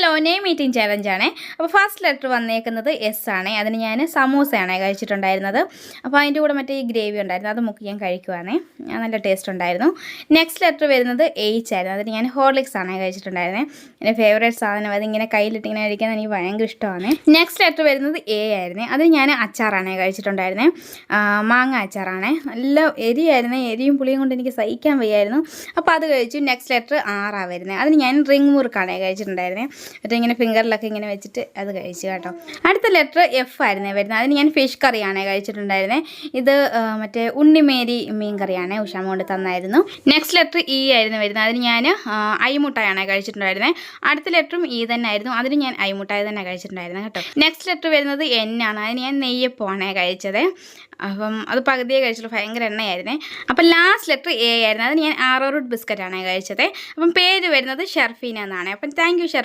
Hello, name eating ചാലഞ്ചാണേ. അപ്പോൾ first letter വന്നേക്കുന്നത് S ആണേ. അതിന് ഞാൻ സമൂസയാണേ കഴിച്ചിട്ടുണ്ടായിരുന്നത്. അപ്പോൾ അതിൻ്റെ കൂടെ മറ്റേ ഈ ഗ്രേവി ഉണ്ടായിരുന്നു, അത് മുക്കി ഞാൻ കഴിക്കുവാണേ. നല്ല ടേസ്റ്റ് ഉണ്ടായിരുന്നു. നെക്സ്റ്റ് ലെറ്റർ വരുന്നത് എച്ച് ആയിരുന്നു. അതിന് ഞാൻ ഹോർലിക്സ് ആണേ കഴിച്ചിട്ടുണ്ടായിരുന്നത്. എൻ്റെ ഫേവറേറ്റ് സാധനം, അതിങ്ങനെ കയ്യിലിട്ടിങ്ങനെ കഴിക്കാൻ എനിക്ക് ഭയങ്കര ഇഷ്ടമാണ്. നെക്സ്റ്റ് ലെറ്റർ വരുന്നത് എ ആയിരുന്നേ. അതിന് ഞാൻ അച്ചാറാണേ കഴിച്ചിട്ടുണ്ടായിരുന്നത്. മാങ്ങ അച്ചാറാണേ. നല്ല എരിയായിരുന്നേ. എരിയും പുളിയും കൊണ്ട് എനിക്ക് സഹിക്കാൻ വയ്യായിരുന്നു. അപ്പോൾ അത് കഴിച്ചു. നെക്സ്റ്റ് ലെറ്റർ ആറാണ് വരുന്നത്. അതിന് ഞാൻ റിംഗ് മുറുക്കാണേ കഴിച്ചിട്ടുണ്ടായിരുന്നത്. മറ്റേ ഇങ്ങനെ ഫിംഗറിലൊക്കെ ഇങ്ങനെ വെച്ചിട്ട് അത് കഴിച്ചു കേട്ടോ. അടുത്ത ലെറ്റർ എഫ് ആയിരുന്നേ വരുന്നത്. അതിന് ഞാൻ ഫിഷ് കറിയാണേ കഴിച്ചിട്ടുണ്ടായിരുന്നത്. ഇത് മറ്റേ ഉണ്ണിമേരി മീൻ കറിയാണേ ഉഷാമ കൊണ്ട് തന്നായിരുന്നു. നെക്സ്റ്റ് ലെറ്റർ ഇ ആയിരുന്നു വരുന്നത്. അതിന് ഞാൻ അയിമുട്ടായാണേ കഴിച്ചിട്ടുണ്ടായിരുന്നത്. അടുത്ത ലെറ്ററും ഇ തന്നെ ആയിരുന്നു. അതിന് ഞാൻ അയിമുട്ടായി തന്നെ കഴിച്ചിട്ടുണ്ടായിരുന്നു കേട്ടോ. നെക്സ്റ്റ് ലെറ്റർ വരുന്നത് എൻ ആണ്. അതിന് ഞാൻ നെയ്യപ്പമാണേ കഴിച്ചത്. അപ്പം അത് പകുതിയെ കഴിച്ചുള്ളൂ, ഭയങ്കര എണ്ണയായിരുന്നേ. അപ്പം ലാസ്റ്റ് ലെറ്റർ എ ആയിരുന്നു. അതിന് ഞാൻ ആറോ റൂട്ട് ബിസ്ക്കറ്റാണേ കഴിച്ചത്. അപ്പം പേര് വരുന്നത് ഷർഫീന എന്നാണ്. അപ്പം താങ്ക് യു ഷർഫീന.